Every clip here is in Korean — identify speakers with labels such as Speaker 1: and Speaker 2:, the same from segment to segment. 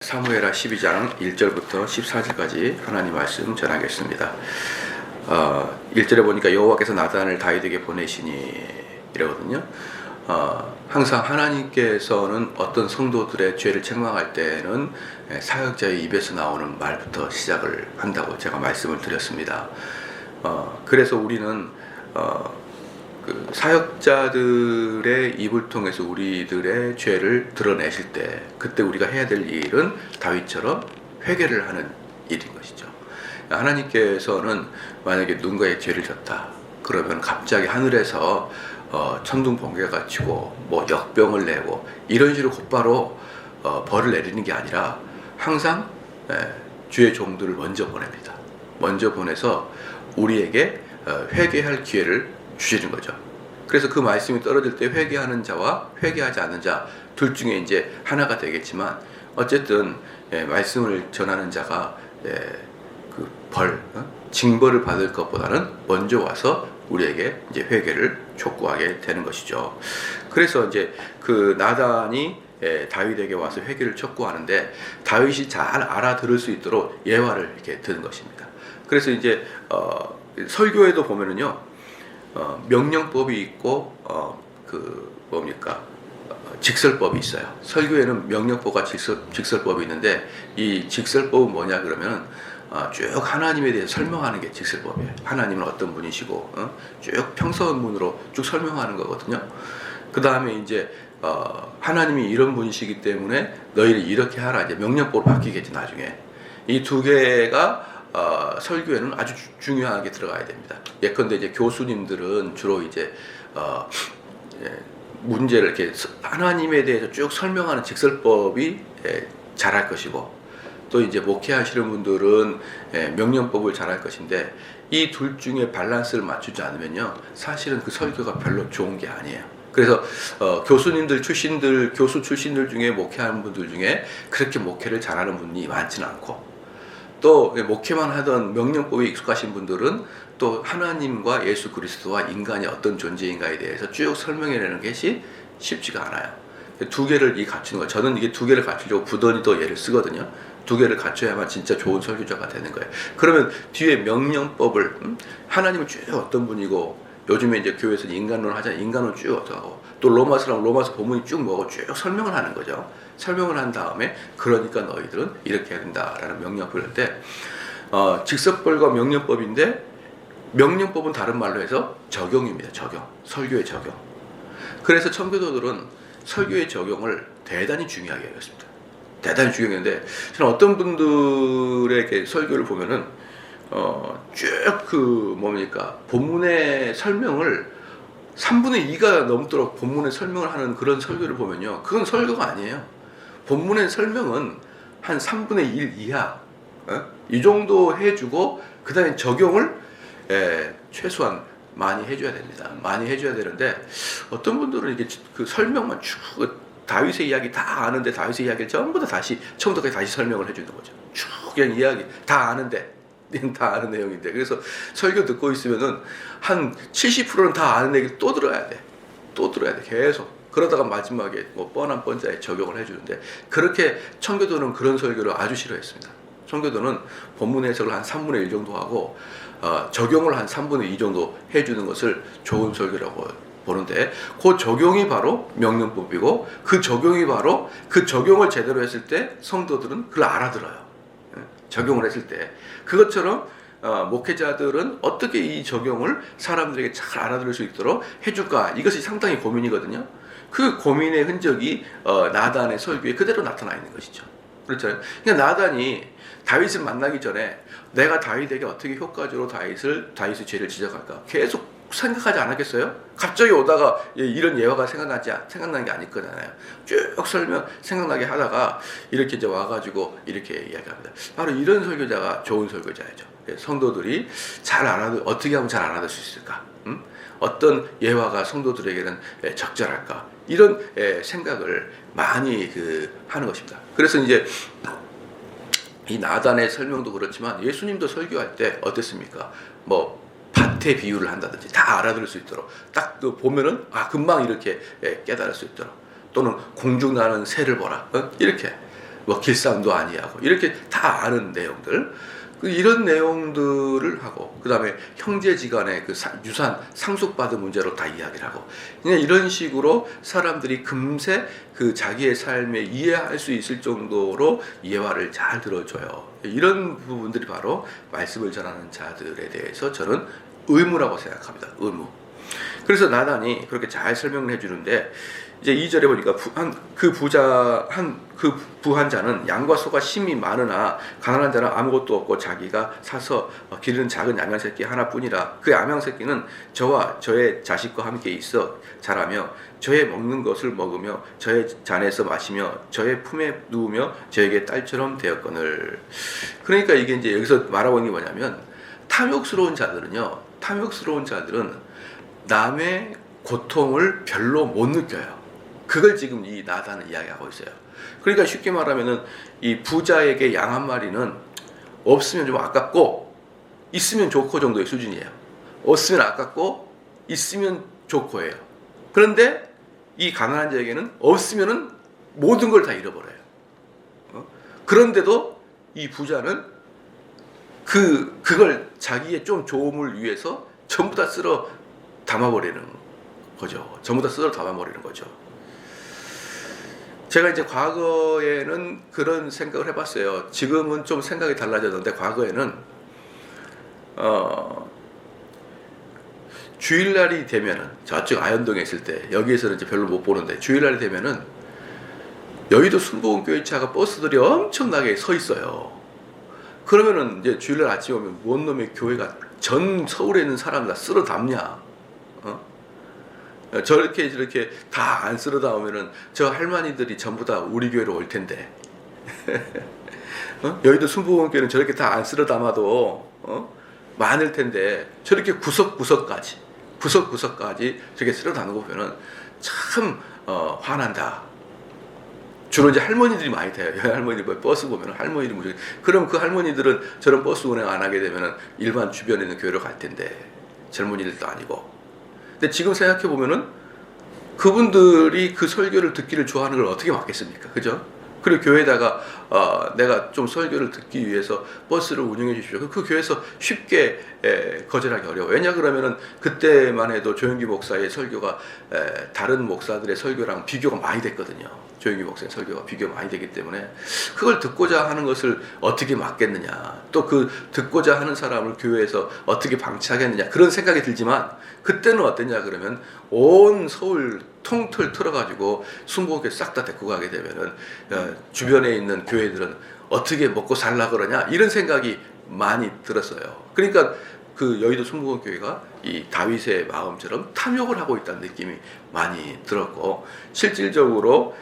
Speaker 1: 사무엘하 12장 1절부터 14절까지 하나님 말씀 전하겠습니다. 1절에 보니까 여호와께서 나단을 다윗에게 보내시니 이러거든요. 항상 하나님께서는 어떤 성도들의 죄를 책망할 때는 사역자의 입에서 나오는 말부터 시작을 한다고 제가 말씀을 드렸습니다. 그래서 우리는 그 사역자들의 입을 통해서 우리들의 죄를 드러내실 때 그때 우리가 해야 될 일은 다윗처럼 회개를 하는 일인 것이죠. 하나님께서는 만약에 누군가의 죄를 졌다 그러면 갑자기 하늘에서 천둥 번개가 치고 뭐 역병을 내고 이런 식으로 곧바로 벌을 내리는 게 아니라 항상 주의 종들을 먼저 보냅니다. 먼저 보내서 우리에게 회개할 기회를 주시는 거죠. 그래서 그 말씀이 떨어질 때 회개하는 자와 회개하지 않는 자 둘 중에 이제 하나가 되겠지만 어쨌든 말씀을 전하는 자가 그 징벌을 받을 것보다는 먼저 와서 우리에게 이제 회개를 촉구하게 되는 것이죠. 그래서 이제 그 나단이 다윗에게 와서 회개를 촉구하는데 다윗이 잘 알아들을 수 있도록 예화를 이렇게 드는 것입니다. 그래서 이제 설교에도 보면은요. 명령법이 있고 직설법이 있어요. 설교에는 명령법과 직설법이 있는데 이 직설법은 뭐냐 그러면 쭉 하나님에 대해서 설명하는 게 직설법이에요. 하나님은 어떤 분이시고 쭉 평서문으로 쭉 설명하는 거거든요. 그 다음에 이제 하나님이 이런 분이시기 때문에 너희를 이렇게 하라 이제 명령법으로 바뀌겠지 나중에. 이 두 개가 설교에는 아주 중요하게 들어가야 됩니다. 예컨대 이제 교수님들은 주로 이제 문제를 이렇게 하나님에 대해서 쭉 설명하는 직설법이 잘할 것이고 또 이제 목회하시는 분들은 명령법을 잘할 것인데 이 둘 중에 밸런스를 맞추지 않으면요 사실은 그 설교가 별로 좋은 게 아니에요. 그래서 교수 출신들 중에 목회하는 분들 중에 그렇게 목회를 잘하는 분이 많지는 않고 또 목회만 하던 명령법에 익숙하신 분들은 또 하나님과 예수 그리스도와 인간이 어떤 존재인가에 대해서 쭉 설명해내는 것이 쉽지가 않아요. 두 개를 갖추는 거예요. 저는 이게 두 개를 갖추려고 부더니도 예를 쓰거든요. 두 개를 갖춰야만 진짜 좋은 설교자가 되는 거예요. 그러면 뒤에 명령법을 하나님은 쭉 어떤 분이고 요즘에 이제 교회에서 인간론 하잖아요. 인간론 쭉 어떠하고 또 로마서랑 로마서 본문이 쭉 뭐고 쭉 설명을 하는 거죠. 설명을 한 다음에 그러니까 너희들은 이렇게 해야 된다라는 명령법을 할 때 직설법과 명령법인데 명령법은 다른 말로 해서 적용입니다. 적용. 설교의 적용. 그래서 청교도들은 설교의 적용을 대단히 중요하게 여겼습니다. 대단히 중요했는데 저는 어떤 분들에게 설교를 보면은 쭉 본문의 설명을 3분의 2가 넘도록 본문의 설명을 하는 그런 설교를 보면요. 그건 설교가 아니에요. 본문의 설명은 한 3분의 1 이하 이 정도 해주고 그 다음에 적용을 최소한 많이 해줘야 됩니다. 많이 해줘야 되는데 어떤 분들은 이게 그 설명만 쭉 다윗의 이야기 다 아는데 다윗의 이야기를 전부 다 다시 처음부터 다시 설명을 해주는 거죠. 쭉 그냥 이야기 다 아는데 다 아는 내용인데 그래서 설교 듣고 있으면은 한 70%는 다 아는 얘기를 또 들어야 돼. 또 들어야 돼. 계속. 그러다가 마지막에 뭐 뻔한 뻔자에 적용을 해주는데 그렇게 청교도는 그런 설교를 아주 싫어했습니다. 청교도는 본문 해석을 한 3분의 1 정도 하고 적용을 한 3분의 2 정도 해주는 것을 좋은 설교라고 보는데 그 적용이 바로 명령법이고 그 적용을 제대로 했을 때 성도들은 그걸 알아들어요. 적용을 했을 때 그것처럼 목회자들은 어떻게 이 적용을 사람들에게 잘 알아들을 수 있도록 해줄까 이것이 상당히 고민이거든요. 그 고민의 흔적이 나단의 설교에 그대로 나타나 있는 것이죠. 그렇잖아요. 그러니까 나단이 다윗을 만나기 전에 내가 다윗에게 어떻게 효과적으로 다윗의 죄를 지적할까 계속 생각하지 않았겠어요? 갑자기 오다가 이런 예화가 생각나는 게 아닐 거잖아요. 쭉 생각나게 하다가 이렇게 이제 와가지고 이렇게 이야기합니다. 바로 이런 설교자가 좋은 설교자이죠. 성도들이 어떻게 하면 잘 알아들 수 있을까? 어떤 예화가 성도들에게는 적절할까? 이런 생각을 많이 하는 것입니다. 그래서 이제 이 나단의 설명도 그렇지만 예수님도 설교할 때 어땠습니까? 밭의 비유를 한다든지 다 알아들을 수 있도록 딱 보면은 금방 이렇게 깨달을 수 있도록 또는 공중 나는 새를 보라 이렇게 뭐 길쌈도 아니하고 이렇게 다 아는 내용들, 이런 내용들을 하고, 그 다음에 형제지간의 그 유산 상속받은 문제로 다 이야기를 하고, 그냥 이런 식으로 사람들이 금세 그 자기의 삶에 이해할 수 있을 정도로 예화를 잘 들어줘요. 이런 부분들이 바로 말씀을 전하는 자들에 대해서 저는 의무라고 생각합니다. 의무. 그래서 나단이 그렇게 잘 설명을 해주는데, 이제 2절에 보니까 그 부한 자는 양과 소가 심히 많으나 가난한 자는 아무것도 없고 자기가 사서 기르는 작은 양양 새끼 하나뿐이라. 그 양양 새끼는 저와 저의 자식과 함께 있어 자라며 저의 먹는 것을 먹으며 저의 잔에서 마시며 저의 품에 누우며 저에게 딸처럼 되었거늘. 그러니까 이게 이제 여기서 말하고 있는 게 뭐냐면, 탐욕스러운 자들은 남의 고통을 별로 못 느껴요. 그걸 지금 이 나단은 이야기하고 있어요. 그러니까 쉽게 말하면은 이 부자에게 양 한 마리는 없으면 좀 아깝고 있으면 좋고 정도의 수준이에요. 없으면 아깝고 있으면 좋고예요. 그런데 이 가난한 자에게는 없으면은 모든 걸 다 잃어버려요. 그런데도 이 부자는 그걸 자기의 좀 좋음을 위해서 전부 다 쓸어 담아버리는 거죠. 전부 다 쓸어 담아버리는 거죠. 제가 이제 과거에는 그런 생각을 해봤어요. 지금은 좀 생각이 달라졌는데, 과거에는 주일날이 되면은, 저쪽 아현동에 있을 때, 여기에서는 이제 별로 못 보는데, 주일날이 되면은 여의도 순복음교회차가 버스들이 엄청나게 서 있어요. 그러면은 이제 주일날 아침에 오면 뭔 놈의 교회가 전 서울에 있는 사람 다 쓸어 담냐? 저렇게 다 안 쓸어 담으면은 저 할머니들이 전부 다 우리 교회로 올 텐데. 여의도 순복음교회는 저렇게 다 안 쓸어 담아도 많을 텐데, 저렇게 구석구석까지 저렇게 쓸어 담는 거 보면은 참 화난다. 주로 이제 할머니들이 많이 타요. 할머니 버스 보면 할머니들 무조건. 그럼 그 할머니들은 저런 버스 운행 안 하게 되면은 일반 주변에 있는 교회로 갈 텐데, 젊은이들도 아니고. 근데 지금 생각해 보면은 그분들이 그 설교를 듣기를 좋아하는 걸 어떻게 막겠습니까? 그죠? 그리고 교회에다가 내가 좀 설교를 듣기 위해서 버스를 운영해 주십시오. 그 교회에서 쉽게 거절하기 어려워요. 왜냐 그러면은 그때만 해도 조영기 목사의 설교가 다른 목사들의 설교랑 비교가 많이 됐거든요. 조영기 목사의 설교가 비교가 많이 되기 때문에 그걸 듣고자 하는 것을 어떻게 막겠느냐, 또 그 듣고자 하는 사람을 교회에서 어떻게 방치하겠느냐, 그런 생각이 들지만, 그때는 어땠냐 그러면 온 서울 통틀 틀어가지고 순복음교회 싹 다 데리고 가게 되면은 주변에 있는 교회들은 어떻게 먹고 살라 그러냐, 이런 생각이 많이 들었어요. 그러니까 그 여의도 순복음교회가 이 다윗의 마음처럼 탐욕을 하고 있다는 느낌이 많이 들었고, 실질적으로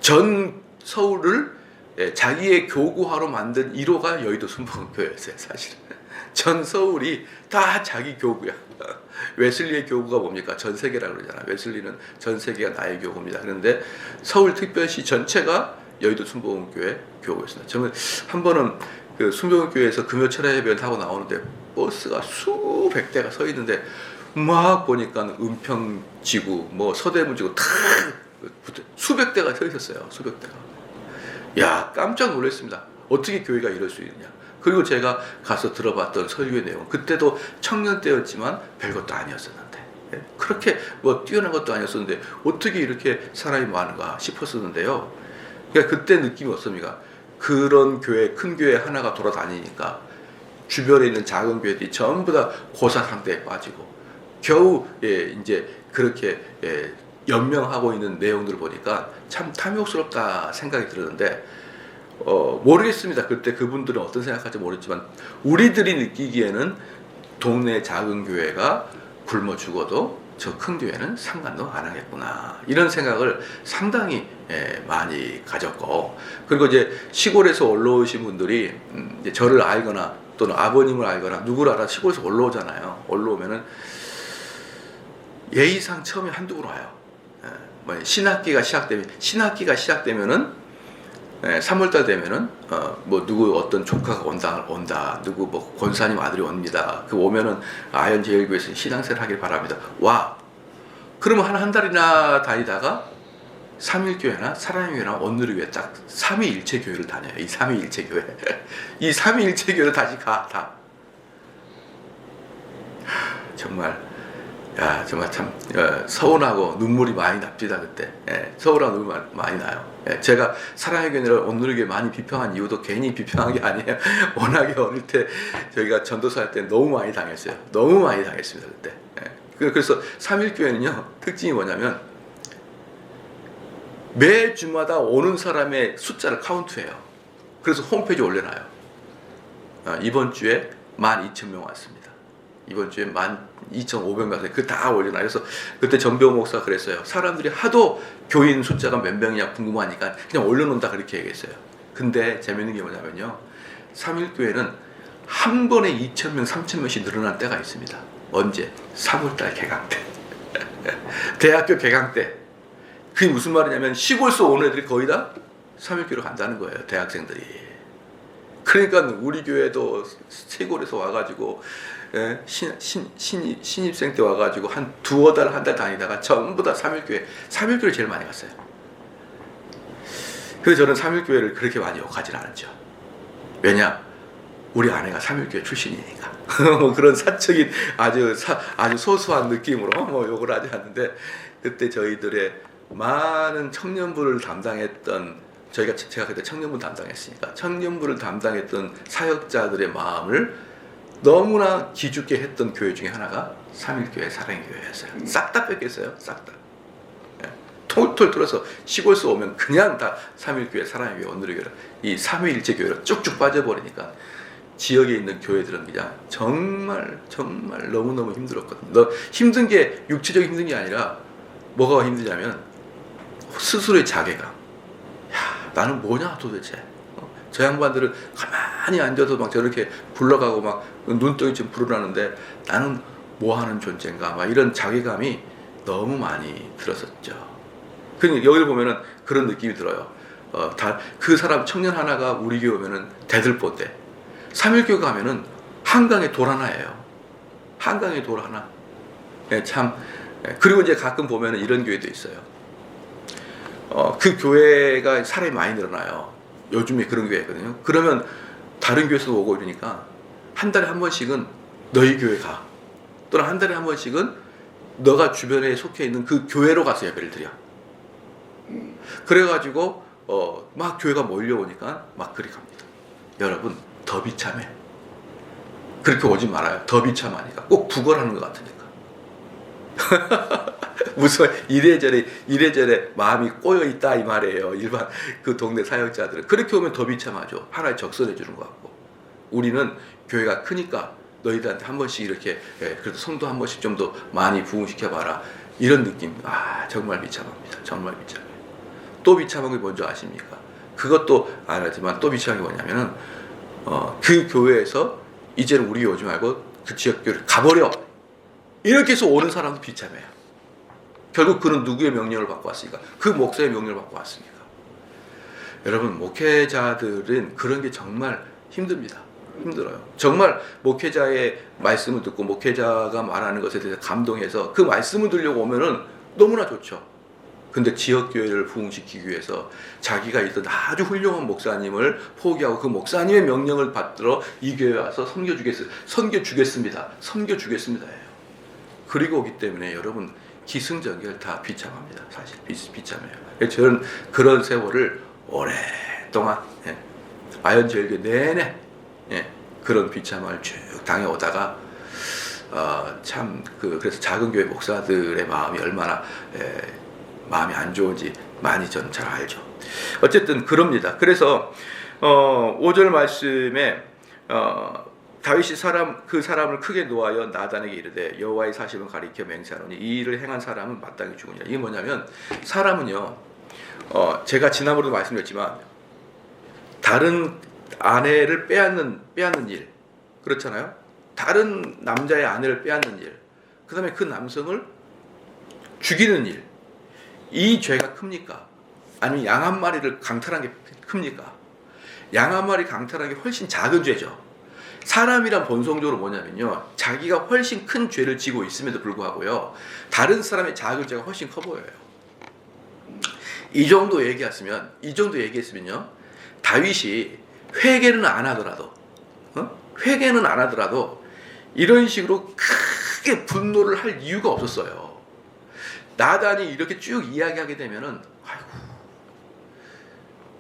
Speaker 1: 전 서울을 자기의 교구화로 만든 1호가 여의도 순복음교회였어요. 사실은 전 서울이 다 자기 교구야. 웨슬리의 교구가 뭡니까? 전 세계라고 그러잖아. 웨슬리는 전 세계가 나의 교구입니다. 그런데 서울특별시 전체가 여의도 순복음교회 교구였습니다. 저는 한 번은 그 순복음교회에서 금요철야예배를 타고 나오는데 버스가 수백 대가 서 있는데, 막 보니까 은평지구, 뭐 서대문지구 다 수백 대가 서 있었어요. 수백 대가. 야, 깜짝 놀랐습니다. 어떻게 교회가 이럴 수 있느냐. 그리고 제가 가서 들어봤던 설교의 내용, 그때도 청년 때였지만 별것도 아니었었는데, 그렇게 뭐 뛰어난 것도 아니었었는데 어떻게 이렇게 사람이 많은가 싶었었는데요. 그러니까 그때 느낌이 어떻습니까? 그런 교회, 큰 교회 하나가 돌아다니니까 주변에 있는 작은 교회들이 전부 다 고사 상태에 빠지고, 겨우 이제 그렇게 연명하고 있는 내용들을 보니까 참 탐욕스럽다 생각이 들었는데, 모르겠습니다. 그때 그분들은 어떤 생각할지 모르겠지만, 우리들이 느끼기에는 동네 작은 교회가 굶어 죽어도 저 큰 교회는 상관도 안 하겠구나, 이런 생각을 상당히 많이 가졌고, 그리고 이제 시골에서 올라오신 분들이 이제 저를 알거나 또는 아버님을 알거나 누구를 알아 시골에서 올라오잖아요. 올라오면은 예의상 처음에 한두 분 와요. 신학기가 시작되면은 3월달 되면은 뭐 누구 어떤 조카가 온다, 누구 뭐 권사님 아들이 옵니다. 그 오면은 아현제일교회에서 신앙생활 하길 바랍니다. 와, 그러면 한 달이나 다니다가 삼일교회나 사랑교회나 온누리교회 딱 삼위일체 교회를 다녀요. 이 삼위일체 교회. 이 삼위일체 교회를 다시 가. 다. 정말 정말 참 서운하고 눈물이 많이 납니다. 그때 서운하고 눈물이 많이 나요. 제가 사랑의 교회를 온누리교회 많이 비평한 이유도 괜히 비평한 게 아니에요. 워낙에 어릴 때 저희가 전도사 할 때 너무 많이 당했어요. 너무 많이 당했습니다. 그때. 그래서 삼일교회는요, 특징이 뭐냐면 매주마다 오는 사람의 숫자를 카운트해요. 그래서 홈페이지에 올려놔요. 이번 주에 12,000명 왔습니다. 이번 주에 12,500명 왔어요. 그거 다 올려놔요. 그래서 그때 전병 목사가 그랬어요. 사람들이 하도 교인 숫자가 몇 명이냐 궁금하니까 그냥 올려놓는다 그렇게 얘기했어요. 근데 재밌는 게 뭐냐면요, 삼일교회는 한 번에 2,000명, 3,000명씩 늘어날 때가 있습니다. 언제? 3월달 개강 때. 대학교 개강 때. 그게 무슨 말이냐면 시골에서 오는 애들이 거의 다 삼일교회로 간다는 거예요. 대학생들이. 그러니까 우리 교회도 시골에서 와가지고 신입생 때 와가지고 한 두어 달, 한 달 다니다가 전부 다 삼일교회를 제일 많이 갔어요. 그래서 저는 삼일교회를 그렇게 많이 욕하진 않았죠. 왜냐? 우리 아내가 삼일교회 출신이니까. 뭐 그런 사적인 아주 소소한 느낌으로 뭐 욕을 하지 않는데, 그때 저희들의 많은 청년부를 담당했던, 제가 그때 청년부 담당했으니까 청년부를 담당했던 사역자들의 마음을 너무나 기죽게 했던 교회 중에 하나가 삼일교회 사랑교회였어요. 싹 다 뺏겼어요. 싹 다. 톨톨 털어서 시골에서 오면 그냥 다 삼일교회 사랑교회 온누리교회 이 삼위일체 교회로 쭉쭉 빠져버리니까 지역에 있는 교회들은 그냥 정말 너무너무 힘들었거든요. 힘든 게 육체적인 힘든 게 아니라 뭐가 힘드냐면 스스로의 자괴감. 야, 나는 뭐냐 도대체. 저 양반들은 가만히 앉아서 막 저렇게 굴러가고 막 눈덩이 좀 부르라는데 나는 뭐 하는 존재인가, 막 이런 자괴감이 너무 많이 들었었죠. 그러니까 여기를 보면은 그런 느낌이 들어요. 그 사람 청년 하나가 우리 교회 오면은 대들보인데, 삼일교회 가면은 한강에 돌 하나예요. 한강에 돌 하나. 그리고 이제 가끔 보면은 이런 교회도 있어요. 그 교회가 사람이 많이 늘어나요. 요즘에 그런 교회거든요. 그러면 다른 교회에서 오고 이러니까 한 달에 한 번씩은 너희 교회 가. 또는 한 달에 한 번씩은 너가 주변에 속해 있는 그 교회로 가서 예배를 드려. 그래가지고 막 교회가 몰려오니까 막 그리 갑니다. 여러분, 더 비참해. 그렇게 오지 말아요. 더 비참하니까. 꼭 구걸하는 것 같으니까. 무슨 이래저래 마음이 꼬여있다 이 말이에요. 일반 그 동네 사역자들은. 그렇게 오면 더 비참하죠. 하나의 적선해 주는 것 같고. 우리는 교회가 크니까 너희들한테 한 번씩 이렇게 그래도 성도 한 번씩 좀 더 많이 부흥시켜봐라. 이런 느낌. 정말 비참합니다. 정말 비참해요. 또 비참한 게 뭔지 아십니까? 그것도 안 하지만 또 비참한 게 뭐냐면은 그 교회에서 이제는 우리 오지 말고 그 지역교회를 가버려. 이렇게 해서 오는 사람도 비참해요. 결국 그는 누구의 명령을 받고 왔으니까? 그 목사의 명령을 받고 왔으니까. 여러분, 목회자들은 그런 게 정말 힘듭니다. 힘들어요. 정말 목회자의 말씀을 듣고 목회자가 말하는 것에 대해서 감동해서 그 말씀을 들려고 오면은 너무나 좋죠. 근데 지역교회를 부흥시키기 위해서 자기가 있던 아주 훌륭한 목사님을 포기하고 그 목사님의 명령을 받들어 이 교회에 와서 섬겨주겠습니다. 그리고 오기 때문에 여러분, 기승전결 다 비참합니다. 사실 비참해요. 저는 그런 세월을 오랫동안 아연절교 내내 그런 비참함을 쭉 당해오다가 그래서 작은 교회 목사들의 마음이 얼마나 마음이 안 좋은지 많이 저는 잘 알죠. 어쨌든 그럽니다. 그래서 5절 말씀에 다윗이 그 사람을 크게 노하여 나단에게 이르되 여호와의 사심을 가리켜 맹세하노니 이 일을 행한 사람은 마땅히 죽으니라. 이게 뭐냐면 사람은요, 제가 지난번에도 말씀드렸지만 다른 아내를 빼앗는 일, 그렇잖아요. 다른 남자의 아내를 빼앗는 일, 그 다음에 그 남성을 죽이는 일, 이 죄가 큽니까? 아니면 양 한 마리를 강탈한 게 큽니까? 양 한 마리 강탈한 게 훨씬 작은 죄죠. 사람이란 본성적으로 뭐냐면요, 자기가 훨씬 큰 죄를 지고 있음에도 불구하고요, 다른 사람의 작은 죄가 훨씬 커 보여요. 이 정도 얘기했으면요, 다윗이 회개는 안 하더라도, 회개는 안 하더라도 이런 식으로 크게 분노를 할 이유가 없었어요. 나단이 이렇게 쭉 이야기하게 되면은, 아이고,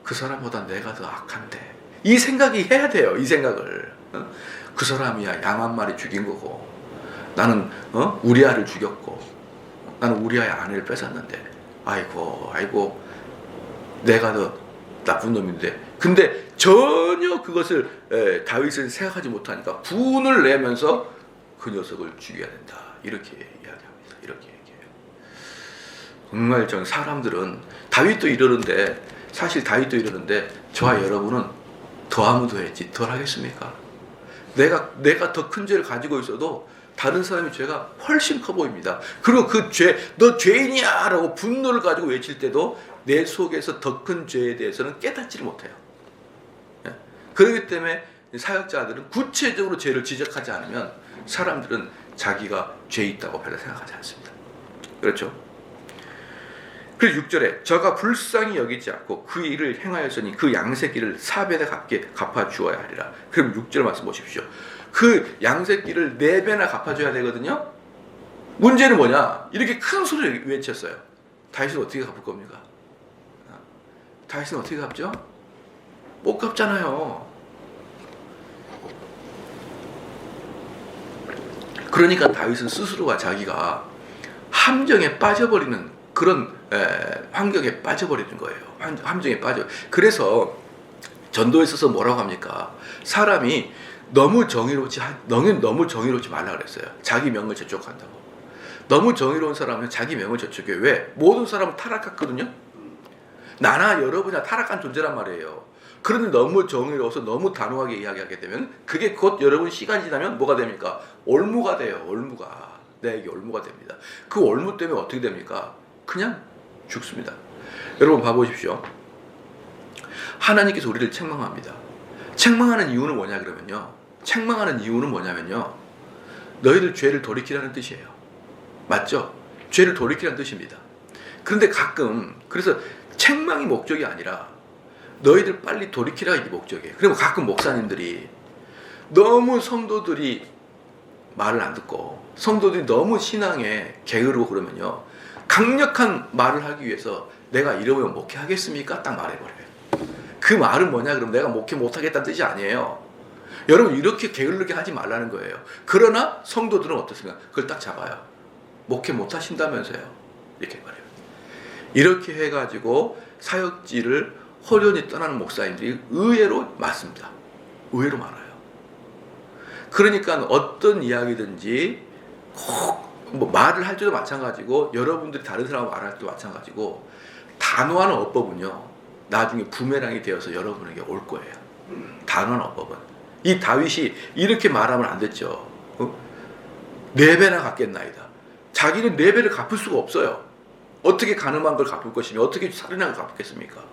Speaker 1: 그 사람보다 내가 더 악한데, 이 생각이 해야 돼요. 이 생각을. 그 사람이야 양 한 마리 죽인 거고, 나는 우리아를 죽였고, 나는 우리아의 아내를 뺏었는데, 아이고 내가 더 나쁜 놈인데. 근데 전혀 그것을 다윗은 생각하지 못하니까 분을 내면서 그 녀석을 죽여야 된다, 이렇게 이야기합니다. 이렇게 얘기해요. 정말 전 사람들은 다윗도 이러는데, 사실 다윗도 이러는데 저와 여러분은 더하면 더했지 덜 하겠습니까? 내가 더 큰 죄를 가지고 있어도 다른 사람의 죄가 훨씬 커 보입니다. 그리고 그 죄, 너 죄인이야 라고 분노를 가지고 외칠 때도 내 속에서 더 큰 죄에 대해서는 깨닫지를 못해요. 그렇기 때문에 사역자들은 구체적으로 죄를 지적하지 않으면 사람들은 자기가 죄 있다고 별로 생각하지 않습니다. 그렇죠? 그래서 6절에 저가 불쌍히 여기지 않고 그 일을 행하였으니 그 양새끼를 4배나 갚아주어야 하리라. 그럼 6절 말씀 보십시오. 그 양새끼를 4배나 갚아줘야 되거든요. 문제는 뭐냐? 이렇게 큰 소리를 외쳤어요. 다윗은 어떻게 갚을 겁니까? 다윗은 어떻게 갚죠? 못 갚잖아요. 그러니까 다윗은 스스로가 자기가 함정에 빠져버리는 그런 환경에 빠져버리는 거예요. 함정에 빠져. 그래서 전도에 있어서 뭐라고 합니까? 사람이 너무 정의롭지 말라 그랬어요. 자기 명을 저촉한다고. 너무 정의로운 사람은 자기 명을 저촉해. 왜? 모든 사람은 타락했거든요. 나나 여러분이나 타락한 존재란 말이에요. 그런데 너무 정의로워서 너무 단호하게 이야기하게 되면 그게 곧 여러분 시간이 지나면 뭐가 됩니까? 올무가 돼요. 올무가. 내게 올무가 됩니다. 그 올무 때문에 어떻게 됩니까? 그냥 죽습니다. 여러분 봐보십시오. 하나님께서 우리를 책망합니다. 책망하는 이유는 뭐냐 그러면요, 책망하는 이유는 뭐냐면요, 너희들 죄를 돌이키라는 뜻이에요. 맞죠? 죄를 돌이키라는 뜻입니다. 그런데 가끔 그래서 책망이 목적이 아니라 너희들 빨리 돌이키라, 이게 목적이에요. 그리고 가끔 목사님들이 너무 성도들이 말을 안 듣고 성도들이 너무 신앙에 게으르고 그러면요, 강력한 말을 하기 위해서 내가 이러면 목회하겠습니까? 딱 말해버려요. 그 말은 뭐냐 그러면 내가 목회 못하겠다는 뜻이 아니에요. 여러분 이렇게 게을르게 하지 말라는 거예요. 그러나 성도들은 어떻습니까? 그걸 딱 잡아요. 목회 못하신다면서요. 이렇게 말해요. 이렇게 해가지고 사역지를 호련히 떠나는 목사님들이 의외로 많습니다. 의외로 많아요. 그러니까 어떤 이야기든지 꼭 뭐 말을 할 때도 마찬가지고 여러분들이 다른 사람하고 말할 때도 마찬가지고 단호한 어법은요, 나중에 부메랑이 되어서 여러분에게 올 거예요. 단호한 어법은. 이 다윗이 이렇게 말하면 안 됐죠. 4배나 갚겠나이다. 자기는 4배를 갚을 수가 없어요. 어떻게 가늠한 걸 갚을 것이며 어떻게 살인한 걸 갚겠습니까?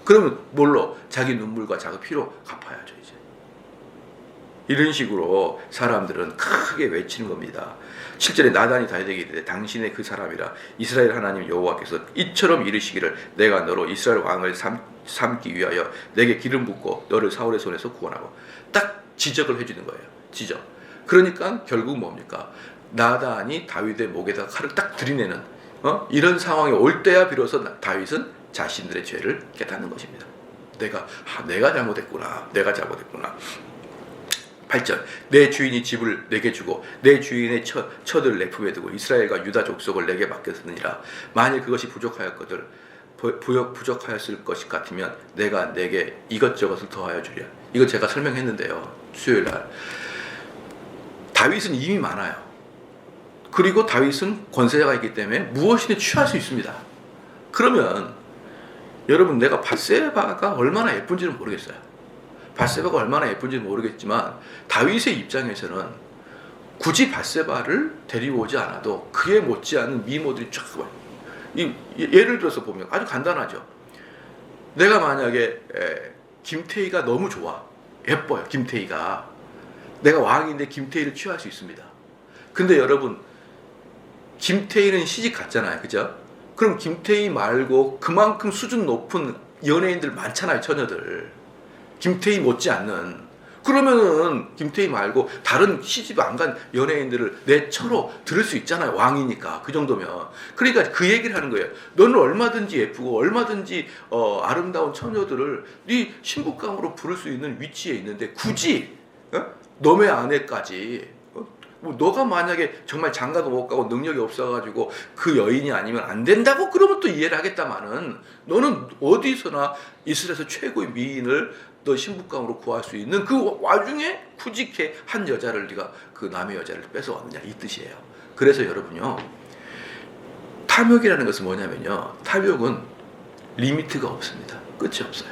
Speaker 1: 그러면 뭘로? 자기 눈물과 자기 피로 갚아야죠. 이제 이런 식으로 사람들은 크게 외치는 겁니다. 7절에 나단이 다윗에게 이르되 당신의 그 사람이라 이스라엘 하나님 여호와께서 이처럼 이르시기를 내가 너로 이스라엘 왕을 삼기 위하여 내게 기름 붓고 너를 사울의 손에서 구원하고, 딱 지적을 해주는 거예요. 지적. 그러니까 결국 뭡니까? 나단이 다윗의 목에다 칼을 딱 들이내는 이런 상황이 올 때야 비로소 다윗은 자신들의 죄를 깨닫는 것입니다. 내가 잘못했구나. 8절 내 주인이 집을 내게 주고 내 주인의 처들을 내 품에 두고 이스라엘과 유다 족속을 내게 맡겼느니라. 만일 그것이 부족하였을 것이 같으면 내가 내게 이것저것을 더하여 주리라. 이거 제가 설명했는데요, 수요일날. 다윗은 이미 많아요. 그리고 다윗은 권세자가 있기 때문에 무엇이든 취할 수 있습니다. 그러면 여러분, 내가 밧세바가 얼마나 예쁜지는 모르겠어요. 밧세바가 얼마나 예쁜지는 모르겠지만 다윗의 입장에서는 굳이 밧세바를 데리고 오지 않아도 그에 못지않은 미모들이 쫙 와요. 예를 들어서 보면 아주 간단하죠. 내가 만약에 김태희가 너무 좋아, 예뻐요. 김태희가 내가 왕인데 김태희를 취할 수 있습니다. 근데 여러분, 김태희는 시집 갔잖아요, 그죠? 그럼 김태희 말고 그만큼 수준 높은 연예인들 많잖아요, 처녀들. 김태희 못지않는. 그러면은 김태희 말고 다른 시집 안 간 연예인들을 내 처로 들을 수 있잖아요. 왕이니까. 그 정도면. 그러니까 그 얘기를 하는 거예요. 너는 얼마든지 예쁘고 얼마든지 아름다운 처녀들을 네 신부감으로 부를 수 있는 위치에 있는데 굳이 너의 아내까지 뭐 너가 만약에 정말 장가도 못 가고 능력이 없어가지고 그 여인이 아니면 안 된다고 그러면 또 이해를 하겠다마는 너는 어디서나 이스라엘에서 최고의 미인을 너 신부감으로 구할 수 있는 그 와중에 굳이 이렇게 한 여자를 네가 그 남의 여자를 뺏어왔느냐 이 뜻이에요. 그래서 여러분요, 탐욕이라는 것은 뭐냐면요, 탐욕은 리미트가 없습니다. 끝이 없어요.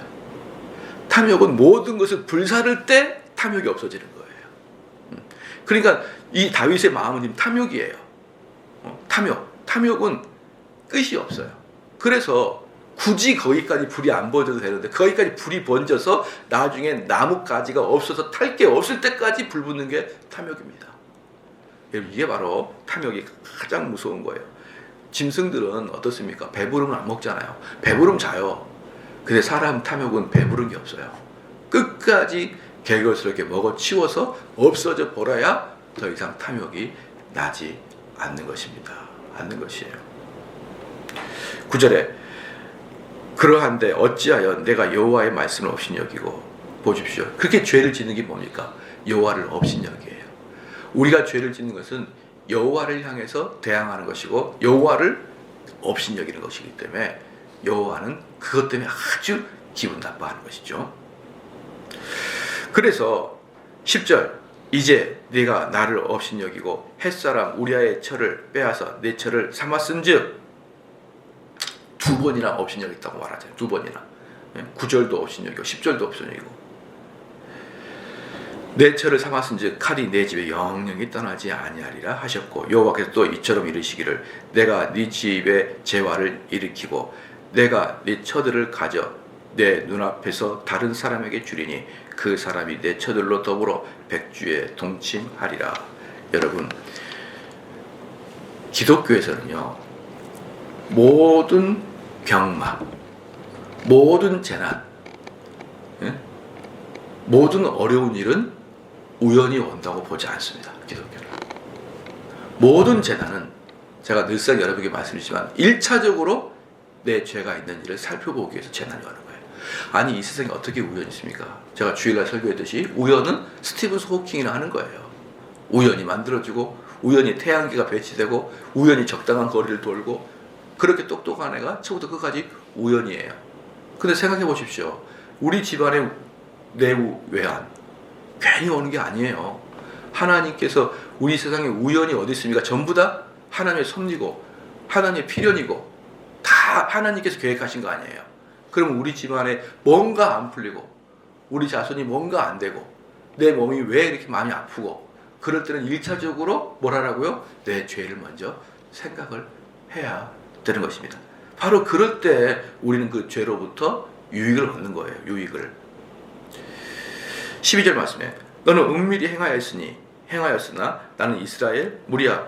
Speaker 1: 탐욕은 모든 것을 불사를 때 탐욕이 없어지는 거예요. 그러니까 이 다윗의 마음은 지금 탐욕이에요. 탐욕은 끝이 없어요. 그래서 굳이 거기까지 불이 안 번져도 되는데 거기까지 불이 번져서 나중에 나뭇가지가 없어서 탈 게 없을 때까지 불 붙는 게 탐욕입니다. 이게 바로 탐욕이 가장 무서운 거예요. 짐승들은 어떻습니까? 배부르면 안 먹잖아요. 배부르면 자요. 근데 사람 탐욕은 배부른 게 없어요. 끝까지 개걸스럽게 먹어치워서 없어져 버려야 더 이상 탐욕이 나지 않는 것입니다. 않는 것이에요. 9절에 그러한데 어찌하여 내가 여호와의 말씀을 없인 여기고. 보십시오. 그렇게 죄를 짓는 게 뭡니까? 여호와를 없인 여기에요. 우리가 죄를 짓는 것은 여호와를 향해서 대항하는 것이고 여호와를 없인 여기는 것이기 때문에 여호와는 그것 때문에 아주 기분 나빠하는 것이죠. 그래서 10절 이제 네가 나를 없인 여기고 햇사람 우리아의 처를 빼앗아 내 처를 삼았은즉. 두 번이나 없인 여겼다고 말하잖아요. 두 번이나. 9절도 없인 여기고 10절도 없인 여기고. 내 처를 삼았은즉 칼이 내 집에 영영이 떠나지 아니하리라 하셨고 여호와께서 또 이처럼 이르시기를 내가 네 집에 재화를 일으키고 내가 네 처들을 가져 내 눈앞에서 다른 사람에게 주리니 그 사람이 내 처들로 더불어 백주에 동침하리라. 여러분, 기독교에서는요, 모든 병마, 모든 재난, 모든 어려운 일은 우연히 온다고 보지 않습니다. 기독교는. 모든 재난은 제가 늘상 여러분에게 말씀드리지만 1차적으로 내 죄가 있는 일을 살펴보기 위해서 재난이 오는 거예요. 아니 이 세상에 어떻게 우연이 있습니까? 제가 주일날 설교했듯이 우연은 스티븐 호킹이나 하는 거예요. 우연히 만들어지고 우연히 태양계가 배치되고 우연히 적당한 거리를 돌고 그렇게 똑똑한 애가 처음부터 끝까지 우연이에요. 근데 생각해 보십시오. 우리 집안의 내우 외환 괜히 오는 게 아니에요. 하나님께서 우리 세상에 우연이 어디 있습니까? 전부 다 하나님의 섭리고 하나님의 필연이고 다 하나님께서 계획하신 거 아니에요. 그럼 우리 집안에 뭔가 안 풀리고 우리 자손이 뭔가 안 되고 내 몸이 왜 이렇게 마음이 아프고 그럴 때는 1차적으로 뭘 하라고요? 내 죄를 먼저 생각을 해야 되는 것입니다. 바로 그럴 때 우리는 그 죄로부터 유익을 얻는 거예요. 유익을. 12절 말씀에 너는 은밀히 행하였으나 나는 이스라엘 무리야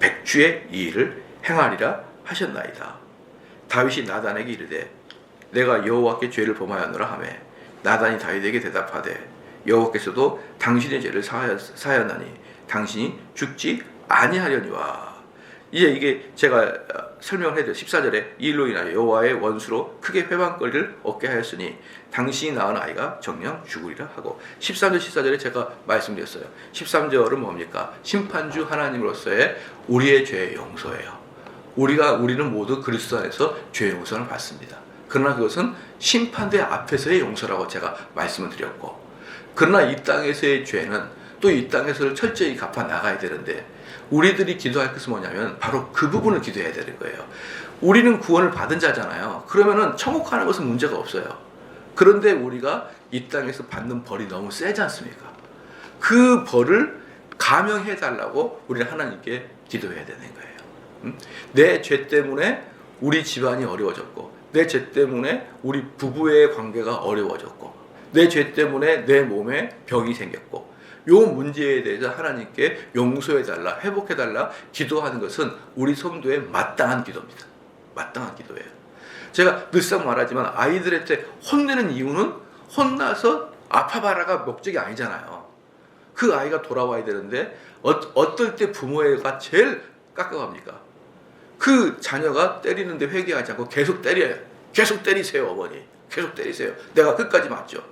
Speaker 1: 백주의 이 일을 행하리라 하셨나이다. 다윗이 나단에게 이르되 내가 여호와께 죄를 범하였노라 하며 나단이 다윗에게 대답하되 여호와께서도 당신의 죄를 사하였나니 당신이 죽지 아니하려니와. 이게 제가 설명을 해드려 14절에 이 일로 인하여 여호와의 원수로 크게 회방거리를 얻게 하였으니 당신이 낳은 아이가 정녕 죽으리라 하고 13절 14절에 제가 말씀드렸어요. 13절은 뭡니까? 심판주 하나님으로서의 우리의 죄의 용서예요. 우리는 모두 그리스도 안에서 죄의 용서를 받습니다. 그러나 그것은 심판대 앞에서의 용서라고 제가 말씀을 드렸고, 그러나 이 땅에서의 죄는 또 이 땅에서 철저히 갚아 나가야 되는데 우리들이 기도할 것은 뭐냐면 바로 그 부분을 기도해야 되는 거예요. 우리는 구원을 받은 자잖아요. 그러면은 천국 가는 것은 문제가 없어요. 그런데 우리가 이 땅에서 받는 벌이 너무 세지 않습니까? 그 벌을 감형해 달라고 우리는 하나님께 기도해야 되는 거예요. 내 죄 때문에 우리 집안이 어려워졌고, 내 죄 때문에 우리 부부의 관계가 어려워졌고, 내 죄 때문에 내 몸에 병이 생겼고, 요 문제에 대해서 하나님께 용서해달라, 회복해달라 기도하는 것은 우리 성도의 마땅한 기도입니다. 마땅한 기도예요. 제가 늘상 말하지만 아이들한테 혼내는 이유는 혼나서 아파봐라가 목적이 아니잖아요. 그 아이가 돌아와야 되는데 어떨 때 부모가 제일 깝깝합니까? 그 자녀가 때리는데 회개하지 않고 계속 때려요. 계속 때리세요, 어머니. 계속 때리세요. 내가 끝까지 맞죠.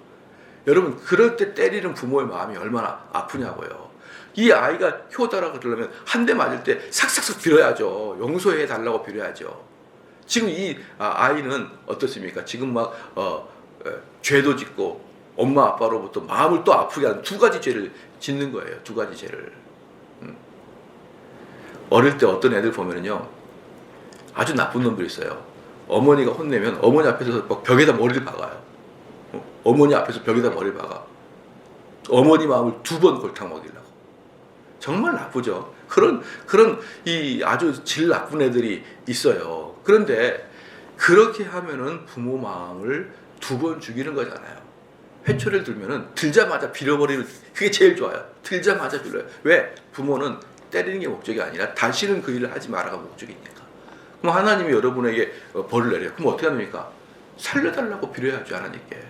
Speaker 1: 여러분, 그럴 때 때리는 부모의 마음이 얼마나 아프냐고요. 이 아이가 효도라고 들으면 한 대 맞을 때 삭삭삭 빌어야죠. 용서해 달라고 빌어야죠. 지금 이 아이는 어떻습니까? 지금 막 죄도 짓고 엄마 아빠로부터 마음을 또 아프게 하는 두 가지 죄를 짓는 거예요. 두 가지 죄를. 어릴 때 어떤 애들 보면요, 아주 나쁜 놈들이 있어요. 어머니가 혼내면 어머니 앞에서 막 벽에다 머리를 박아요. 어머니 앞에서 벽에다 머리를 박아. 어머니 마음을 두 번 골탕 먹이려고. 정말 나쁘죠. 그런 이 아주 질 나쁜 애들이 있어요. 그런데 그렇게 하면은 부모 마음을 두 번 죽이는 거잖아요. 회초리를 들면은 들자마자 빌어버리는, 그게 제일 좋아요. 들자마자 빌어요. 왜? 부모는 때리는 게 목적이 아니라 다시는 그 일을 하지 마라가 목적이니까. 그럼 하나님이 여러분에게 벌을 내려요. 그럼 어떻게 합니까? 살려달라고 빌어야죠, 하나님께.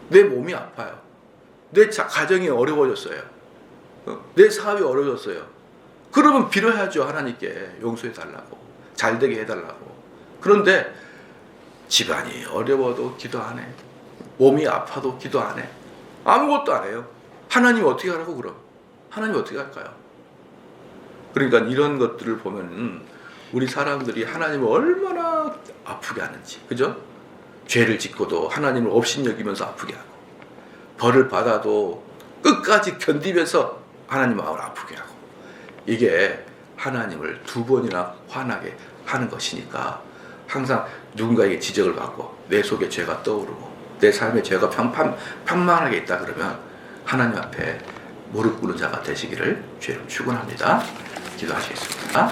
Speaker 1: 내 몸이 아파요. 내 가정이 어려워졌어요. 내 사업이 어려워졌어요. 그러면 빌어야죠, 하나님께. 용서해달라고. 잘되게 해달라고. 그런데 집안이 어려워도 기도 안 해. 몸이 아파도 기도 안 해. 아무것도 안 해요. 하나님 어떻게 하라고 그럼? 하나님 어떻게 할까요? 그러니까 이런 것들을 보면 우리 사람들이 하나님을 얼마나 아프게 하는지, 그죠? 죄를 짓고도 하나님을 업신여기면서 아프게 하고, 벌을 받아도 끝까지 견디면서 하나님 마음을 아프게 하고, 이게 하나님을 두 번이나 화나게 하는 것이니까 항상 누군가에게 지적을 받고 내 속에 죄가 떠오르고 내 삶에 죄가 평만하게 있다 그러면 하나님 앞에 무릎 꿇는 자가 되시기를 주의 이름으로 축원합니다. 기도하시겠습니다.